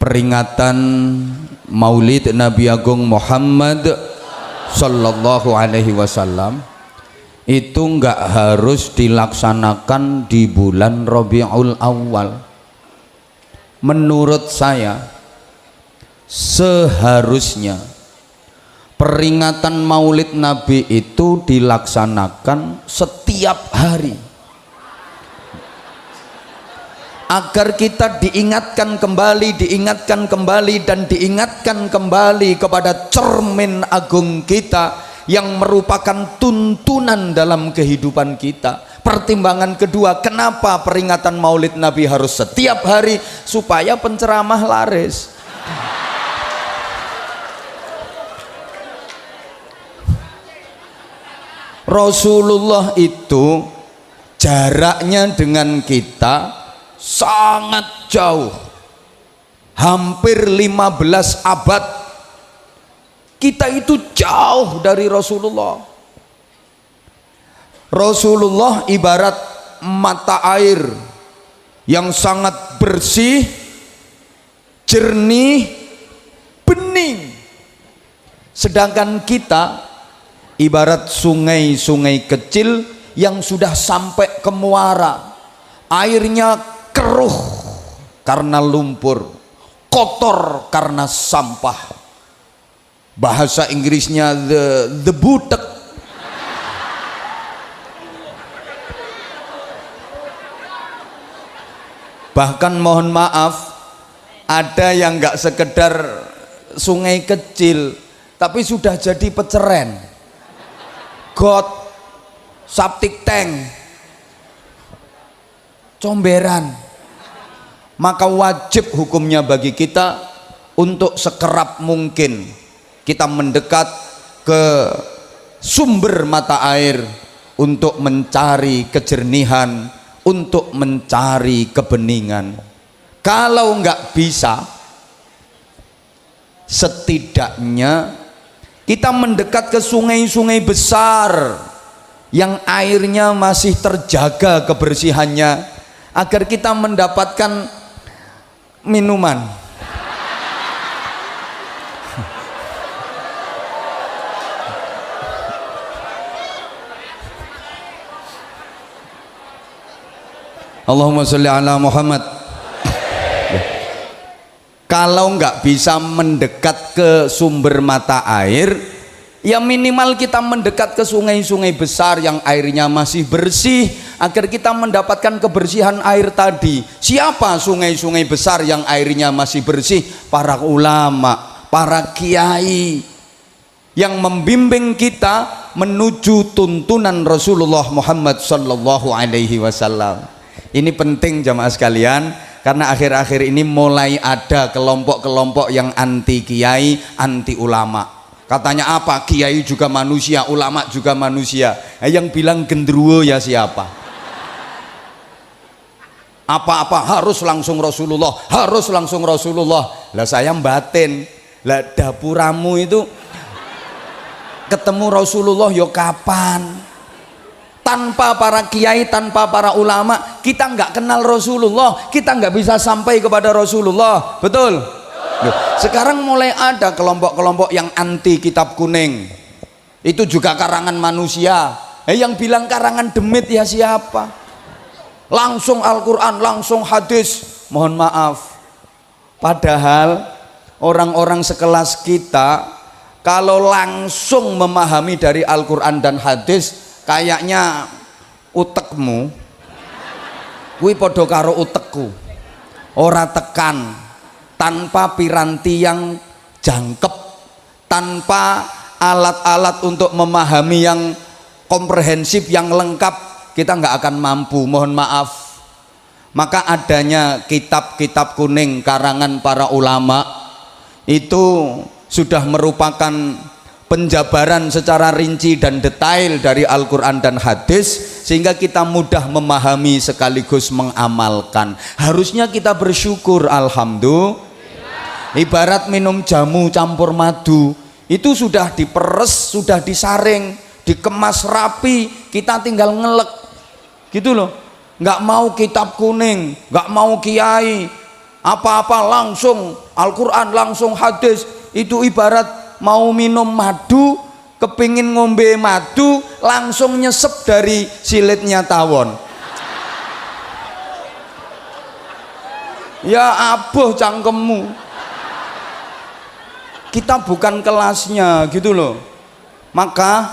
peringatan Maulid Nabi Agung Muhammad Sallallahu Alaihi Wasallam itu nggak harus dilaksanakan di bulan Rabiul Awal. Menurut saya seharusnya peringatan Maulid Nabi itu dilaksanakan setiap hari, agar kita diingatkan kembali dan diingatkan kembali kepada cermin agung kita yang merupakan tuntunan dalam kehidupan kita. Pertimbangan kedua, kenapa peringatan Maulid Nabi harus setiap hari? Supaya penceramah laris. Rasulullah itu jaraknya dengan kita sangat jauh, hampir 15 abad. Kita itu jauh dari Rasulullah. Rasulullah ibarat mata air yang sangat bersih, jernih, bening. Sedangkan kita ibarat sungai-sungai kecil yang sudah sampai ke muara, airnya keruh karena lumpur, kotor karena sampah. Bahasa Inggrisnya the butek. Bahkan mohon maaf, ada yang nggak sekedar sungai kecil tapi sudah jadi peceren, got, septic tank, comberan. Maka wajib hukumnya bagi kita untuk sekerap mungkin kita mendekat ke sumber mata air untuk mencari kejernihan, untuk mencari kebeningan. Kalau nggak bisa, setidaknya kita mendekat ke sungai-sungai besar yang airnya masih terjaga kebersihannya, agar kita mendapatkan minuman. Allahumma sholli ala Muhammad. Kalau nggak bisa mendekat ke sumber mata air, ya minimal kita mendekat ke sungai-sungai besar yang airnya masih bersih, agar kita mendapatkan kebersihan air tadi. Siapa sungai-sungai besar yang airnya masih bersih? Para ulama, para kiai yang membimbing kita menuju tuntunan Rasulullah Muhammad Sallallahu Alaihi Wasallam. Ini penting jamaah sekalian, karena akhir-akhir ini mulai ada kelompok-kelompok yang anti kiai, anti ulama. Katanya apa? Kiai juga manusia, ulama juga manusia. Yang bilang gendruwo ya siapa? Apa-apa harus langsung Rasulullah, harus langsung Rasulullah. Lah saya batin, lah dapuramu itu ketemu Rasulullah yo kapan? Tanpa para kiai, tanpa para ulama, kita nggak kenal Rasulullah, kita nggak bisa sampai kepada Rasulullah. Betul? Sekarang mulai ada kelompok-kelompok yang anti kitab kuning. Itu juga karangan manusia. Yang bilang karangan demit ya siapa? Langsung Al-Quran, langsung hadis. Mohon maaf, padahal orang-orang sekelas kita kalau langsung memahami dari Al-Quran dan hadis, kayaknya utekmu kuwi padha karo utekku, ora tekan, tanpa piranti yang jangkep, tanpa alat-alat untuk memahami yang komprehensif, yang lengkap, kita nggak akan mampu. Mohon maaf. Maka adanya kitab-kitab kuning karangan para ulama itu sudah merupakan penjabaran secara rinci dan detail dari Al-Quran dan hadis, sehingga kita mudah memahami sekaligus mengamalkan. Harusnya kita bersyukur, alhamdulillah. Ibarat minum jamu campur madu, itu sudah diperes, sudah disaring, dikemas rapi, kita tinggal ngelek gitu loh. Nggak mau kitab kuning, nggak mau kiai, apa-apa langsung Al-Quran, langsung hadis. Itu ibarat mau minum madu, kepingin ngombe madu, langsung nyesep dari silitnya tawon. Ya aboh cangkemmu. Kita bukan kelasnya gitu loh. Maka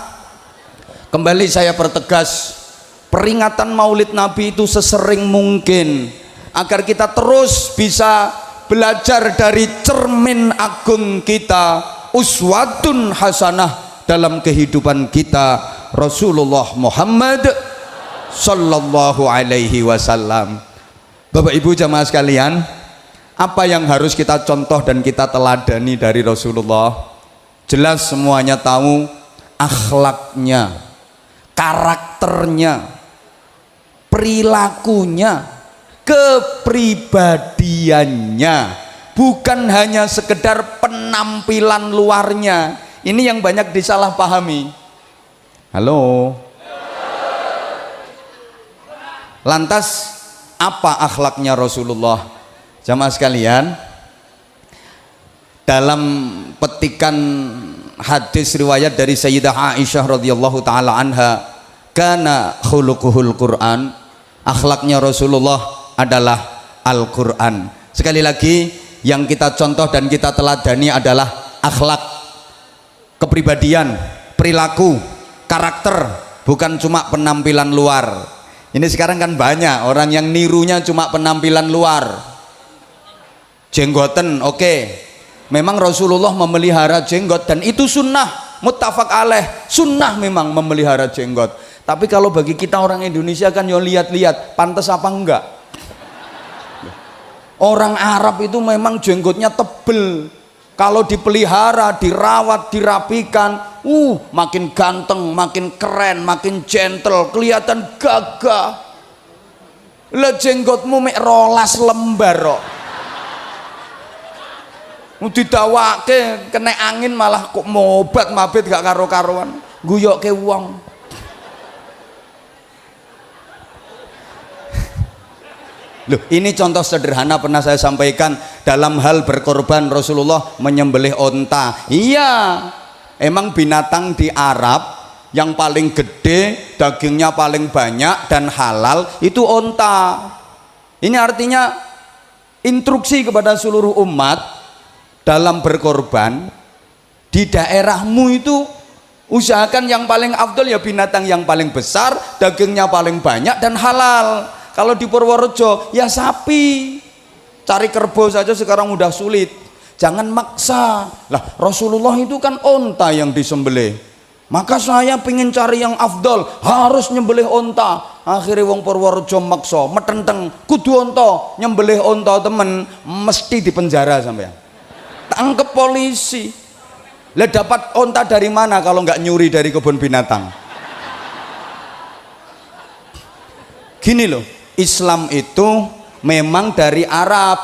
kembali saya pertegas, peringatan Maulid Nabi itu sesering mungkin agar kita terus bisa belajar dari cermin agung kita, uswatun hasanah dalam kehidupan kita, Rasulullah Muhammad sallallahu alaihi wasallam. Bapak Ibu jamaah sekalian, apa yang harus kita contoh dan kita teladani dari Rasulullah? Jelas semuanya tahu akhlaknya, karakternya, perilakunya, kepribadiannya, bukan hanya sekedar penampilan luarnya. Ini yang banyak disalahpahami. Halo. Lantas apa akhlaknya Rasulullah? Jamaah sekalian, dalam petikan hadis riwayat dari Sayyidah Aisyah radhiyallahu taala anha, kana khuluquhul Quran, akhlaknya Rasulullah adalah Al-Quran. Sekali lagi, yang kita contoh dan kita teladani adalah akhlak, kepribadian, perilaku, karakter, bukan cuma penampilan luar. Ini sekarang kan banyak orang yang nirunya cuma penampilan luar. Jenggoten, oke. Memang Rasulullah memelihara jenggot dan itu sunnah, muttafaq alaih, sunnah memang memelihara jenggot. Tapi kalau bagi kita orang Indonesia kan yo lihat-lihat, pantas apa enggak? Orang Arab itu memang jenggotnya tebel. Kalau dipelihara, dirawat, dirapikan, makin ganteng, makin keren, makin gentle, kelihatan gagah. Lah jenggotmu mek 12 lembar kok. Didawake kena angin malah kok mobat mabit gak karo-karuan, guyokke wong. Loh, ini contoh sederhana pernah saya sampaikan dalam hal berkorban. Rasulullah menyembelih onta. Iya, emang binatang di Arab yang paling gede, dagingnya paling banyak dan halal itu onta. Ini artinya instruksi kepada seluruh umat dalam berkorban di daerahmu itu usahakan yang paling afdol ya binatang yang paling besar, dagingnya paling banyak dan halal. Kalau di Purworejo ya sapi, cari kerbau saja sekarang udah sulit. Jangan maksa. Lah Rasulullah itu kan onta yang disembelih. Maka saya pengen cari yang afdol, harus nyembelih onta. Akhirnya wong Purworejo maksa, metenteng, kudu onta, nyembelih onta temen, mesti dipenjara sampean. Tangkep polisi. Lah dapat onta dari mana kalau nggak nyuri dari kebun binatang? Gini loh, Islam itu memang dari Arab,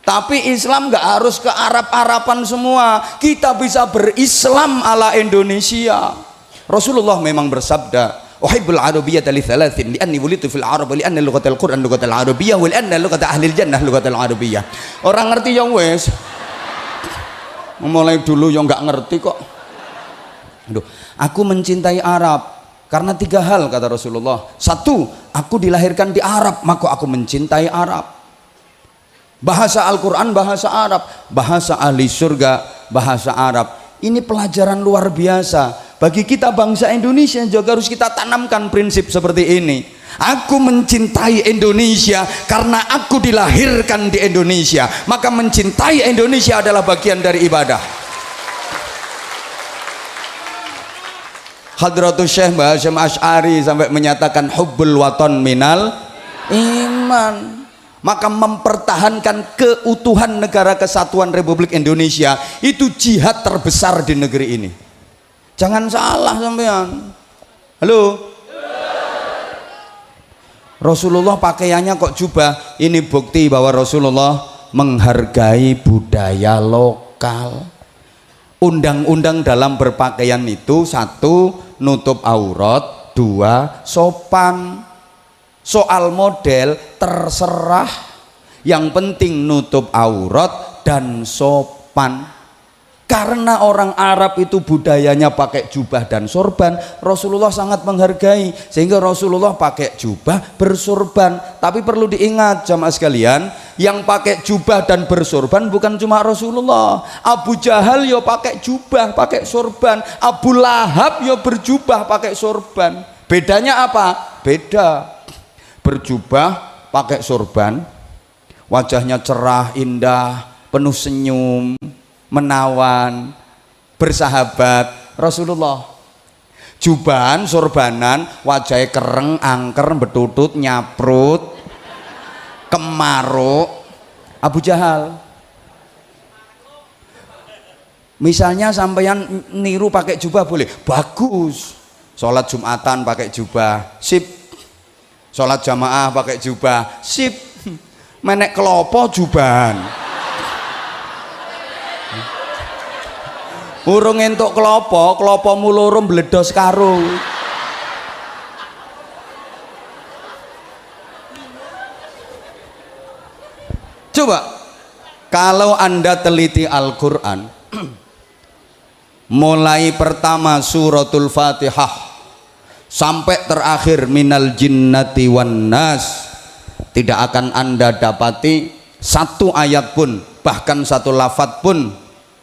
tapi Islam nggak harus ke Arab-Araban semua. Kita bisa berislam ala Indonesia. Rasulullah memang bersabda, uhibbul arabiyyata li thalathin, li anni wulidtu fil arab, li anna lughatal Qur'an lughatal arabiyyah, wa li anna lughata ahlil jannah lughatal arabiyyah. Orang ngerti yang wes, mulai dulu yang nggak ngerti kok. Aduh, aku mencintai Arab karena 3 hal kata Rasulullah. 1, aku dilahirkan di Arab, maka aku mencintai Arab. Bahasa Al-Quran bahasa Arab, bahasa ahli surga bahasa Arab. Ini pelajaran luar biasa bagi kita bangsa Indonesia. Juga harus kita tanamkan prinsip seperti ini. Aku mencintai Indonesia karena aku dilahirkan di Indonesia, maka mencintai Indonesia adalah bagian dari ibadah. Hadratus Syekh Mbah Hasyim Asy'ari sampai menyatakan hubbul waton minal iman. Maka mempertahankan keutuhan negara kesatuan Republik Indonesia itu jihad terbesar di negeri ini. Jangan salah sampean. Halo. Rasulullah pakaiannya kok jubah. Ini bukti bahwa Rasulullah menghargai budaya lokal. Undang-undang dalam berpakaian itu 1, nutup aurat, 2, sopan. Soal model terserah, yang penting nutup aurat dan sopan. Karena orang Arab itu budayanya pakai jubah dan sorban, Rasulullah sangat menghargai, sehingga Rasulullah pakai jubah bersorban. Tapi perlu diingat jamaah sekalian, yang pakai jubah dan bersorban bukan cuma Rasulullah. Abu Jahal yo pakai jubah, pakai sorban. Abu Lahab yo berjubah, pakai sorban. Bedanya apa? Beda. Berjubah, pakai sorban, wajahnya cerah, indah, penuh senyum, menawan, bersahabat. Rasulullah jubahan sorbanan, wajahnya kereng, angker, betutut, nyaprut, kemaruk. Abu Jahal misalnya sampeyan niru pakai jubah boleh, bagus. Sholat Jumatan pakai jubah, sip. Sholat jamaah pakai jubah, sip. Menek kelopo jubahan, urung entuk kelopo, kelopomu loro mbledos karo. Coba kalau Anda teliti Al-Quran mulai pertama suratul Fatihah sampai terakhir minal jinnati wan nas, tidak akan Anda dapati satu ayat pun, bahkan satu lafadz pun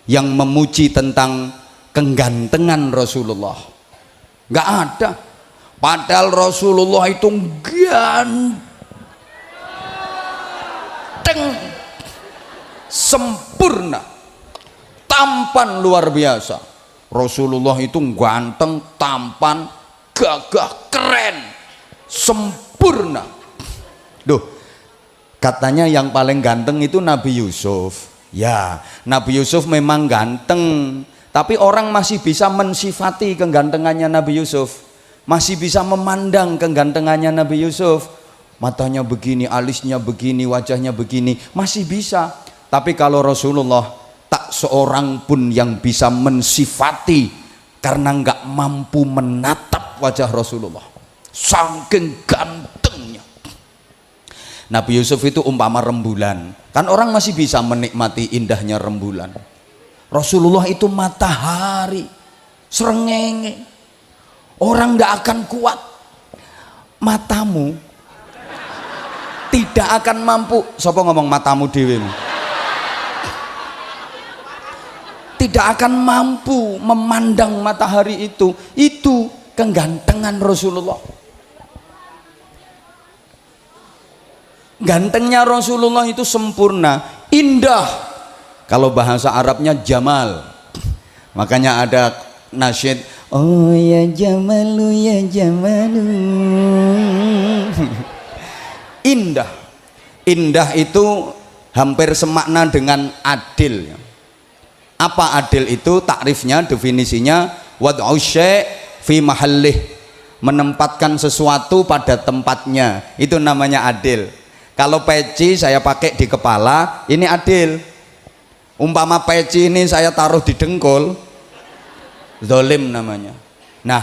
yang memuji tentang kegantengan Rasulullah. Nggak ada. Padahal Rasulullah itu ganteng, sempurna, tampan luar biasa. Rasulullah itu ganteng, tampan, gagah, keren, sempurna. Duh, katanya yang paling ganteng itu Nabi Yusuf. Ya, Nabi Yusuf memang ganteng, tapi orang masih bisa mensifati kegantengannya Nabi Yusuf, masih bisa memandang kegantengannya Nabi Yusuf. Matanya begini, alisnya begini, wajahnya begini, masih bisa. Tapi kalau Rasulullah, tak seorang pun yang bisa mensifati, karena nggak mampu menatap wajah Rasulullah, saking gantengnya. Nabi Yusuf itu umpama rembulan, kan orang masih bisa menikmati indahnya rembulan. Rasulullah itu matahari, srengenge, orang nggak akan kuat. Matamu tidak akan mampu. Siapa ngomong matamu dewe? Tidak akan mampu memandang matahari itu. Itu kegantengan Rasulullah. Gantengnya Rasulullah itu sempurna, indah. Kalau bahasa Arabnya jamal. Makanya ada nasyid, oh ya jamalu ya jamalu. Indah. Indah itu hampir semakna dengan adil. Apa adil itu? Takrifnya, definisinya, wad'u syai' fi mahallih, menempatkan sesuatu pada tempatnya, itu namanya adil. Kalau peci saya pakai di kepala, ini adil. Umpama peci ini saya taruh di dengkul, zalim namanya. Nah,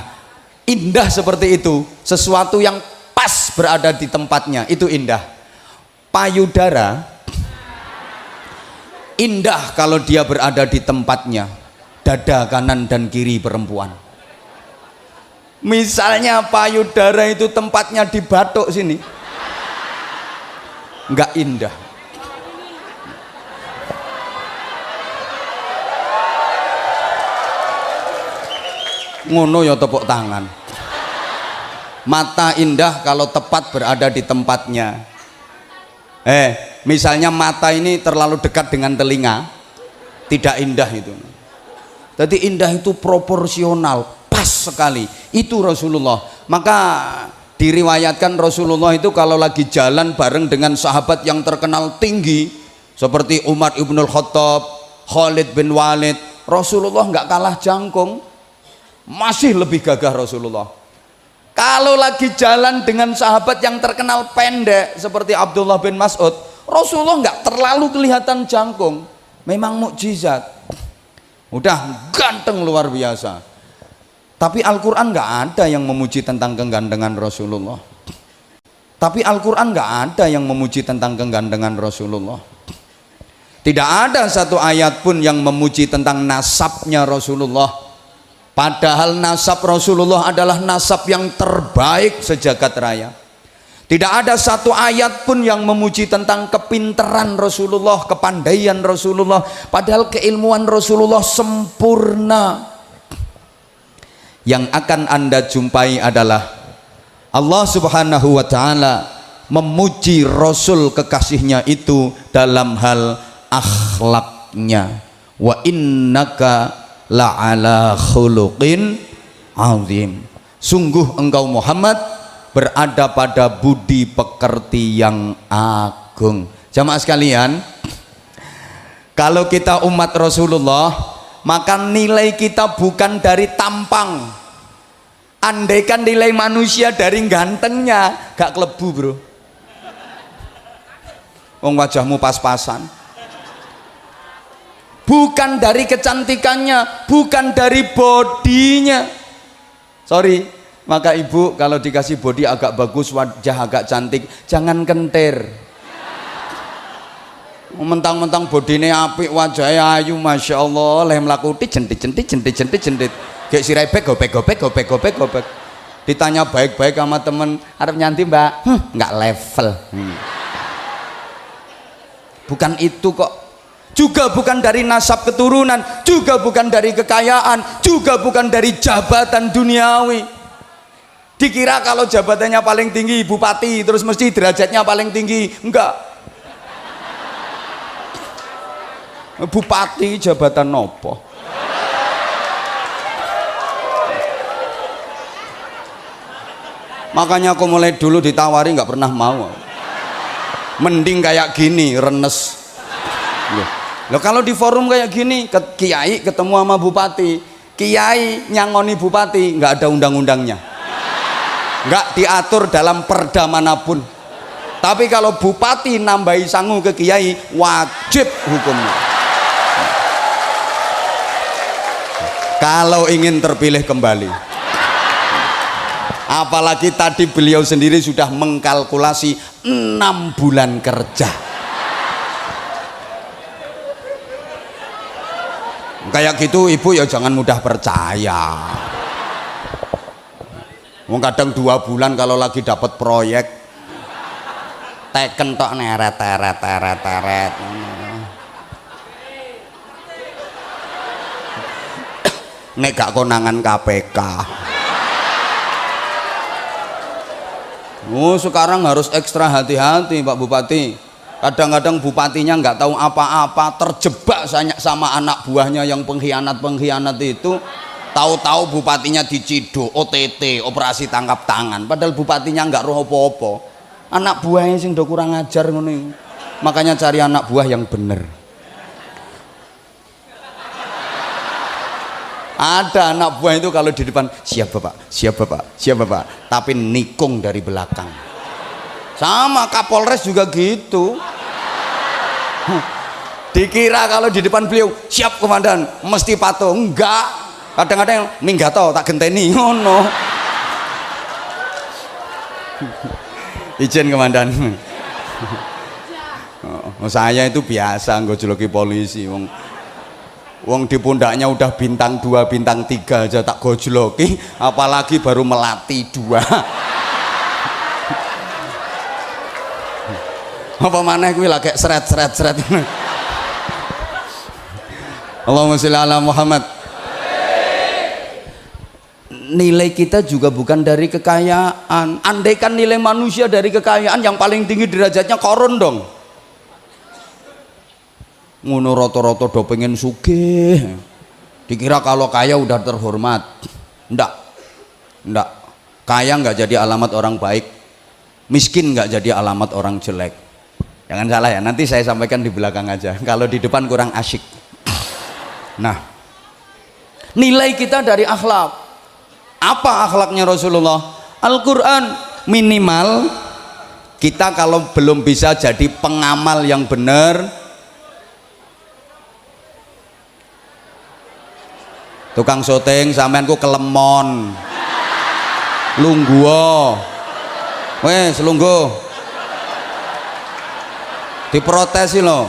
indah seperti itu, sesuatu yang pas berada di tempatnya, itu indah. Payudara indah kalau dia berada di tempatnya, dada kanan dan kiri perempuan. Misalnya payudara itu tempatnya di batuk sini, nggak indah. Ngono ya tepuk tangan. Mata indah kalau tepat berada di tempatnya. Misalnya mata ini terlalu dekat dengan telinga, tidak indah itu. Jadi indah itu proporsional, pas sekali. Itu Rasulullah. Maka diriwayatkan Rasulullah itu kalau lagi jalan bareng dengan sahabat yang terkenal tinggi seperti Umar ibnul Khattab, Khalid bin Walid, Rasulullah nggak kalah jangkung, masih lebih gagah Rasulullah. Kalau lagi jalan dengan sahabat yang terkenal pendek seperti Abdullah bin Mas'ud, Rasulullah nggak terlalu kelihatan jangkung, memang mukjizat, udah ganteng luar biasa. Tapi Al-Quran nggak ada yang memuji tentang kegantengan Rasulullah. Tapi Al-Quran nggak ada yang memuji tentang kegantengan Rasulullah. Tidak ada satu ayat pun yang memuji tentang nasabnya Rasulullah. Padahal nasab Rasulullah adalah nasab yang terbaik sejagat raya. Tidak ada satu ayat pun yang memuji tentang kepinteran Rasulullah, kepandaian Rasulullah. Padahal keilmuan Rasulullah sempurna. Yang akan Anda jumpai adalah Allah Subhanahu wa ta'ala memuji Rasul kekasihnya itu dalam hal akhlaknya. Wa innaka la'ala khuluqin azim. Sungguh engkau Muhammad berada pada budi pekerti yang agung. Jamaah sekalian, kalau kita umat Rasulullah, maka nilai kita bukan dari tampang. Andaikan nilai manusia dari gantengnya, gak kelebu bro. Wong wajahmu pas-pasan. Bukan dari kecantikannya, bukan dari bodinya. Sorry, maka ibu kalau dikasih body agak bagus, wajah agak cantik, jangan kentir. Mentang-mentang bodinya apik, wajahnya ayu, masya Allah, leh melakuti jentit. Gak si rebek, gopek. Ditanya baik-baik sama temen, arep nyanti mbak, nggak level. Bukan itu kok. Juga bukan dari nasab keturunan, juga bukan dari kekayaan, juga bukan dari jabatan duniawi. Dikira kalau jabatannya paling tinggi bupati, terus mesti derajatnya paling tinggi. Enggak. Bupati jabatan nopo? Makanya aku mulai dulu ditawari nggak pernah mau. Mending kayak gini, renes. Loh kalau di forum kayak gini, kiai ketemu sama bupati, kiai nyangoni bupati, nggak ada undang-undangnya, nggak diatur dalam perda manapun. Tapi kalau bupati nambahi sangu ke kiai, wajib hukumnya. Kalau ingin terpilih kembali. Apalagi tadi beliau sendiri sudah mengkalkulasi 6 bulan kerja. Kayak gitu ibu ya jangan mudah percaya. Kadang 2 bulan kalau lagi dapat proyek, teken tok neret. Nek gak konangan KPK. Sekarang harus ekstra hati-hati Pak Bupati. Kadang-kadang bupatinya nggak tahu apa-apa, terjebak sama anak buahnya yang pengkhianat itu. Tahu-tahu bupatinya diciduk, OTT, operasi tangkap tangan. Padahal bupatinya nggak roh apa-apa. Anak buahnya sing do kurang ajar ngono. Makanya cari anak buah yang bener. Ada anak buah itu kalau di depan siap bapak, tapi nikung dari belakang. Sama Kapolres juga gitu. Dikira kalau di depan beliau siap komandan, mesti patuh. Enggak, kadang-kadang minggato tak genteni ngono. Izin komandan. Saya itu biasa ngojoloki polisi. Wong di pundaknya udah bintang 2, bintang 3 aja tak gojloki, apalagi baru melati 2. Apa maneh kuwi lagi seret. Allahumma sholli ala Muhammad. Nilai kita juga bukan dari kekayaan. Andaikan nilai manusia dari kekayaan, yang paling tinggi derajatnya koron dong. Ngono roto-roto do pengen sugih, dikira kalau kaya udah terhormat. Ndak, kaya nggak jadi alamat orang baik, miskin nggak jadi alamat orang jelek. Jangan salah ya, nanti saya sampaikan di belakang aja, kalau di depan kurang asyik. Nah, nilai kita dari akhlak. Apa akhlaknya Rasulullah? Al-Quran. Minimal kita kalau belum bisa jadi pengamal yang benar, tukang syuting sampean ku kelemon, lungguh, Wes lungguh. Diprotes sih loh.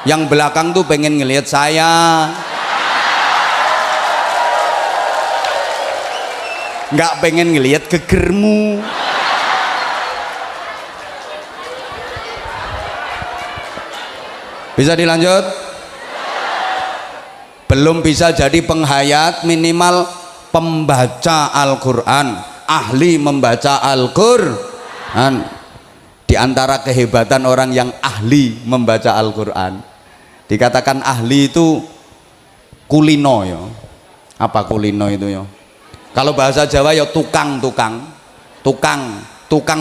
Yang belakang tuh pengen ngelihat saya, nggak pengen ngelihat gegermu. Bisa dilanjut? Belum bisa jadi penghayat, minimal pembaca Al-Quran, ahli membaca Al-Quran. Di antara kehebatan orang yang ahli membaca Al-Quran, dikatakan ahli itu kulino ya. Apa kulino itu ya? Kalau bahasa Jawa ya tukang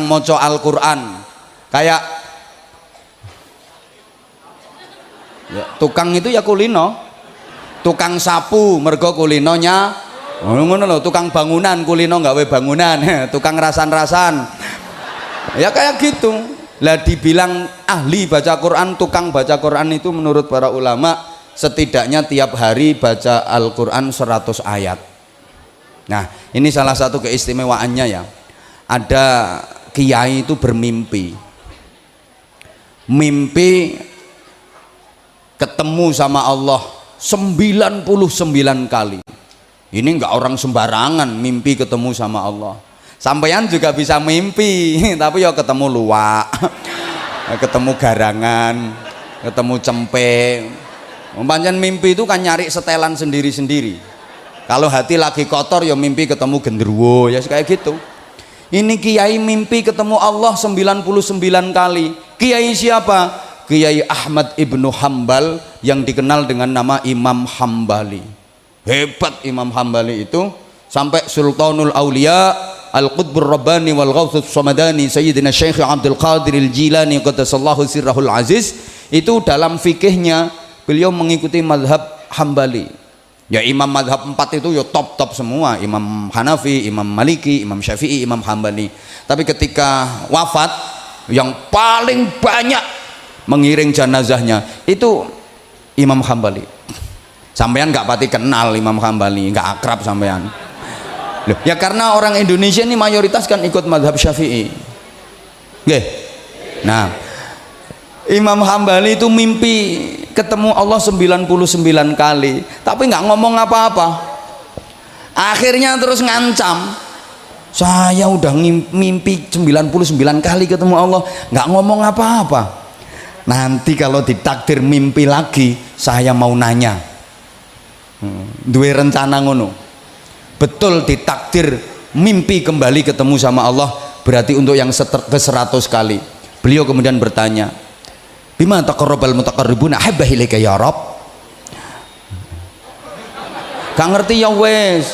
moco Al-Quran. Kayak ya, tukang itu ya kulino. Tukang sapu mergo kulinonya ngono lho, tukang bangunan kulino nggawe bangunan, tukang rasan-rasan. Ya kayak gitu. Lah dibilang ahli baca Quran, tukang baca Quran itu menurut para ulama setidaknya tiap hari baca Al-Quran 100 ayat. Nah, ini salah satu keistimewaannya ya. Ada kiai itu bermimpi. Mimpi ketemu sama Allah 99 kali. Ini enggak orang sembarangan mimpi ketemu sama Allah. Sampeyan juga bisa mimpi, tapi ya ketemu luwak, ketemu garangan, ketemu cempe. Pancen mimpi itu kan nyari setelan sendiri-sendiri. Kalau hati lagi kotor ya mimpi ketemu genderuwo, ya kayak gitu. Ini kiai mimpi ketemu Allah 99 kali. Kiai siapa? Kiai Ahmad Ibnu Hambal yang dikenal dengan nama Imam Hambali. Hebat Imam Hambali itu, sampai Sultanul Aulia Al-Qutbur Rabbani wal Ghawthus Samadani Sayyidina Syekh Abdul Qadir Al-Jilani qaddasallahu sirrahul aziz, itu dalam fikihnya beliau mengikuti mazhab Hambali. Ya imam mazhab 4 itu ya top semua, Imam Hanafi, Imam Maliki, Imam Syafi'i, Imam Hambali. Tapi ketika wafat yang paling banyak mengiring jenazahnya itu Imam Hambali. Sampean nggak pati kenal Imam Hambali, nggak akrab sampean. Loh, ya karena orang Indonesia ini mayoritas kan ikut mazhab Syafi'i. Nggih. Nah, Imam Hambali itu mimpi ketemu Allah 99 kali, tapi nggak ngomong apa-apa. Akhirnya terus ngancam, saya udah mimpi 99 kali ketemu Allah, nggak ngomong apa-apa. Nanti kalau ditakdir mimpi lagi, saya mau nanya. Duwe rencana ngono. Betul ditakdir mimpi kembali ketemu sama Allah, berarti untuk yang ke 100 kali. Beliau kemudian bertanya, bima taqarrabal mutaqarribuna habba ilaika ya Rabb. Gak ngerti ya wes.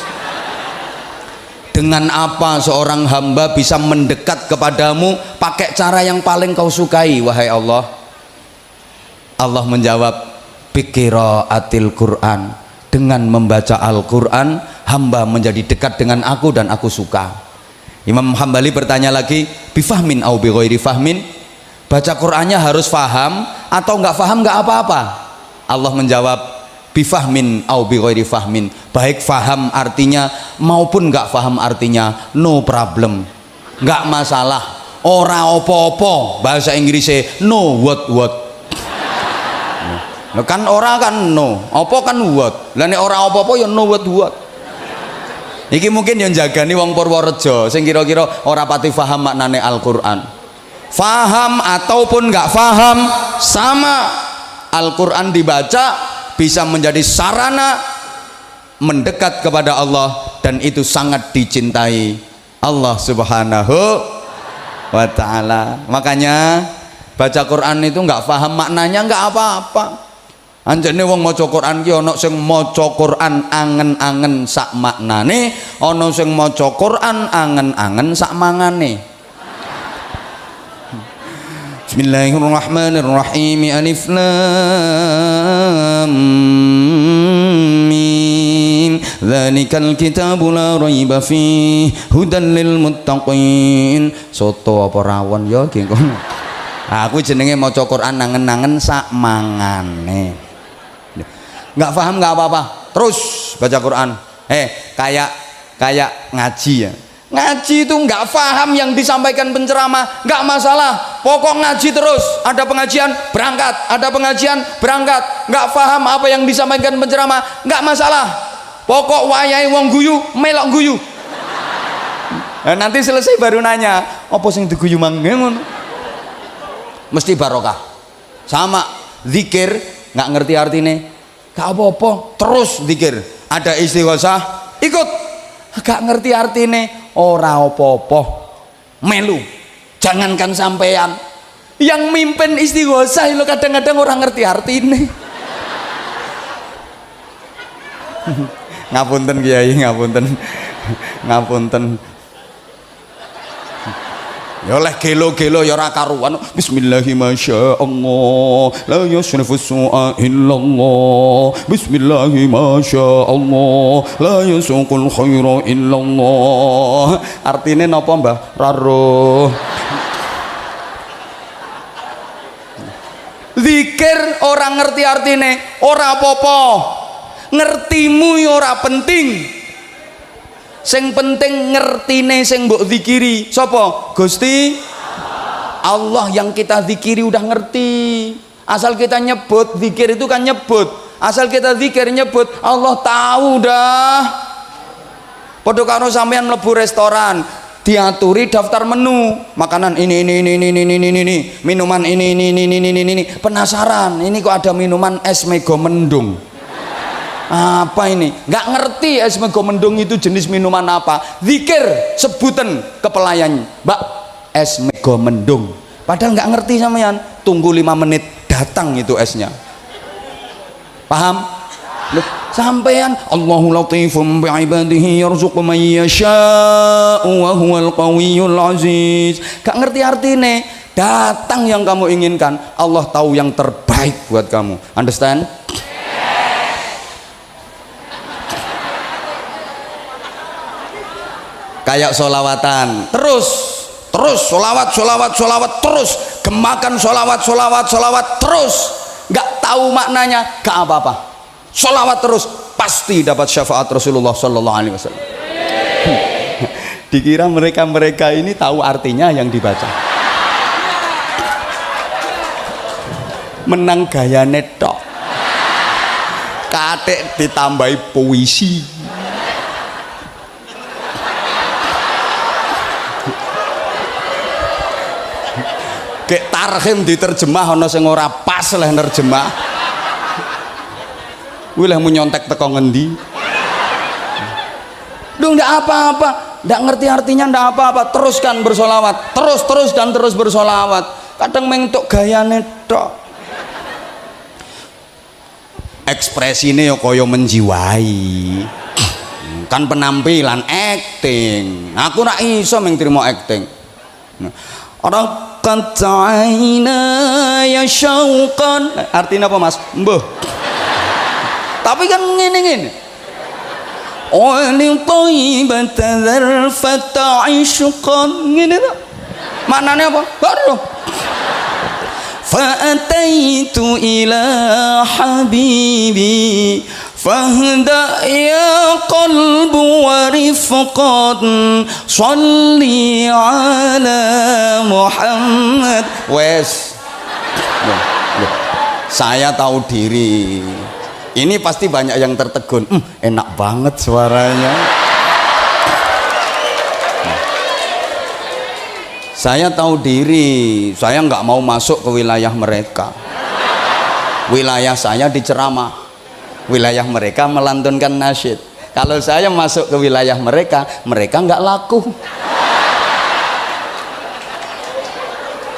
Dengan apa seorang hamba bisa mendekat kepadamu pakai cara yang paling kau sukai wahai Allah? Allah menjawab, biqiraatil Quran, dengan membaca Al-Quran hamba menjadi dekat dengan aku dan aku suka. Imam Hambali bertanya lagi, bifahmin au bighairi fahmin, baca Qurannya harus faham atau nggak faham nggak apa-apa? Allah menjawab, bifahmin au bighairi fahmin, baik faham artinya maupun nggak faham artinya, no problem, nggak masalah, ora opo-opo, bahasa Inggrisnya no what. Nah, kan ora kan no, opo kan what. Lah nek ora opo-opo ya no what. Iki mungkin yang jagani wong Purworejo sing kira-kira ora pati paham maknane Al-Qur'an. Faham ataupun nggak faham sama, Al-Qur'an dibaca bisa menjadi sarana mendekat kepada Allah, dan itu sangat dicintai Allah Subhanahu wa ta'ala. Makanya baca Quran itu nggak paham maknanya nggak apa-apa. Anjene wong maca Quran ki ana sing maca Quran angen-angen sak maknane, ana sing maca Quran angen-angen sak mangane. Bismillahirrahmanirrahim. Alif lam mim. Dzalikal kitabu la raiba fihi hudan lil muttaqin. Soto apa rawon ya ki kono. Aku jenenge maca Quran angen-angen sak mangane. Nggak paham nggak apa-apa, terus baca Quran. Kayak ngaji ya, Ngaji itu nggak paham yang disampaikan penceramah, nggak masalah, pokok ngaji terus. Ada pengajian berangkat, ada pengajian berangkat. Nggak paham apa yang disampaikan penceramah, nggak masalah, pokok wayahe wong guyu melok guyu. Nah, nanti selesai baru nanya apa sing diguyu mang ngono, mesti barokah. Sama zikir nggak ngerti artinya, gak apa-apa terus zikir. Ada istighosah ikut, gak ngerti artinya ora apa-apa melu. Jangankan sampean yang mimpin istighosah lo kadang-kadang orang ngerti artinya. Ngapunten Kiai, ngapunten. Ya oleh gelo-gelo ya ora karuan. Bismillahirrahmanirrahim. La yusrifu su'a illallah. Bismillahirrahmanirrahim. La yasuqul khaira illallah. Artine napa Mbah? Raruh. Zikir orang ngerti artine, ora apa-apa. Ngertimu ya ora penting. Sing penting ngertine sing mbok zikiri sapa? Gusti Allah. Yang kita zikiri udah ngerti. Asal kita nyebut, zikir itu kan nyebut. Asal kita zikir nyebut, Allah tahu dah. Padha karo sampean mlebu restoran, diaturi daftar menu, makanan ini, minuman ini. Penasaran, ini kok ada minuman es mego mendung. Apa ini? Nggak ngerti es mego mendung itu jenis minuman apa. Zikir sebutan ke pelayan, Mbak, es mego mendung. Padahal nggak ngerti sampean. Tunggu 5 menit datang itu esnya. Paham? Loh, sampean Allahu latifum bi'ibadihi yarzuqu man yasha'u wa huwal qawiyyul aziz. Gak ngerti artinya. Datang yang kamu inginkan. Allah tahu yang terbaik buat kamu. Understand? Kayak solawatan terus solawat terus, gemakan solawat terus, nggak tahu maknanya gak apa-apa, solawat terus pasti dapat syafaat Rasulullah Sallallahu Alaihi Wasallam. Dikira mereka ini tahu artinya yang dibaca. Menang gaya netok, katek ditambahi puisi. Kayak tarhim diterjemah ana sing ora pas lah nerjemah. Kuwi lah nyontek teko ngendi. Duh ndak apa-apa, ndak ngerti artinya ndak apa-apa, teruskan bersolawat, terus dan terus bersolawat. Kadang mentok gayane tok. Ekspresine ya kaya menjiwai. Kan penampilan acting. Aku ora iso mung trimo acting. Orang Qat'aina ya syauqan, artinya apa Mas? Mbah. Tapi kan ngene-ngene. Oli thayyibata dzarfata ishqan, ngene to. Maknane apa? Baru. Fa ataitu ila habibi fahda ya qalbu wa rifqan salli ala Muhammad. Wes, saya tahu diri. Ini pasti banyak yang tertegun. Enak banget suaranya. Saya tahu diri. Saya nggak mau masuk ke wilayah mereka. Wilayah saya diceramah. Wilayah mereka melantunkan nasyid. Kalau saya masuk ke wilayah mereka nggak laku.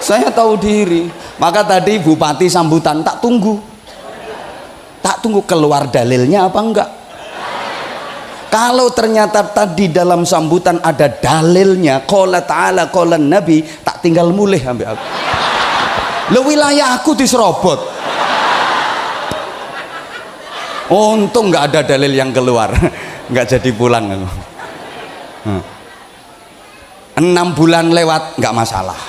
Saya tahu diri. Maka tadi bupati sambutan tak tunggu keluar dalilnya apa enggak. Kalau ternyata tadi dalam sambutan ada dalilnya, qala ta'ala qala nabi, tak tinggal mulih ambil aku. Lo wilayah aku diserobot. Untung nggak ada dalil yang keluar, nggak jadi pulang. 6 bulan lewat nggak masalah.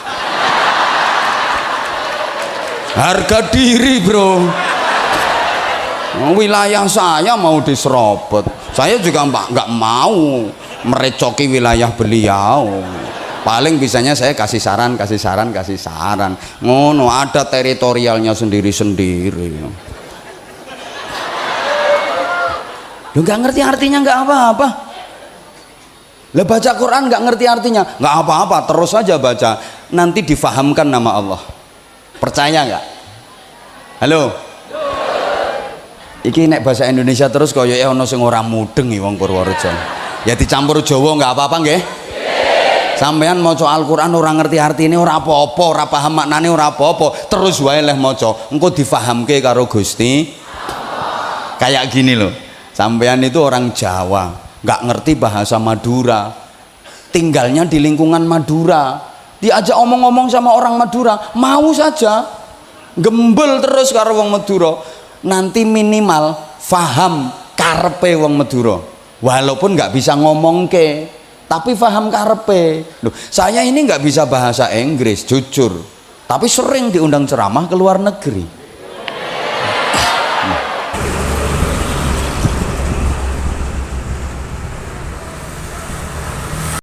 Harga diri bro. Wilayah saya mau diserobot, saya juga nggak mau. merecoki wilayah beliau. Paling bisanya saya kasih saran ngono, ada teritorialnya sendiri-sendiri. Lu nggak ngerti artinya nggak apa-apa. Lah baca Quran nggak ngerti artinya nggak apa-apa, terus saja baca, nanti difahamkan nama Allah. Percaya nggak? Halo, iki nek bahasa Indonesia terus kaya ono sing ora mudeng iki wong Purworejo. Ya dicampur Jawa nggak apa-apa nggih. Sampean maca Al-Qur'an ora ngerti artine ora apa-apa, ora paham maknane ora apa-apa, terus wae leh maca, engko difahamke karo Gusti. Kayak gini loh, sampean itu orang Jawa, nggak ngerti bahasa Madura, tinggalnya di lingkungan Madura, diajak omong-omong sama orang Madura, mau saja, gembel terus karo wong Madura, nanti minimal faham karepe wong Madura, walaupun nggak bisa ngomong tapi paham karepe. Loh, saya ini nggak bisa bahasa Inggris jujur, tapi sering diundang ceramah ke luar negeri.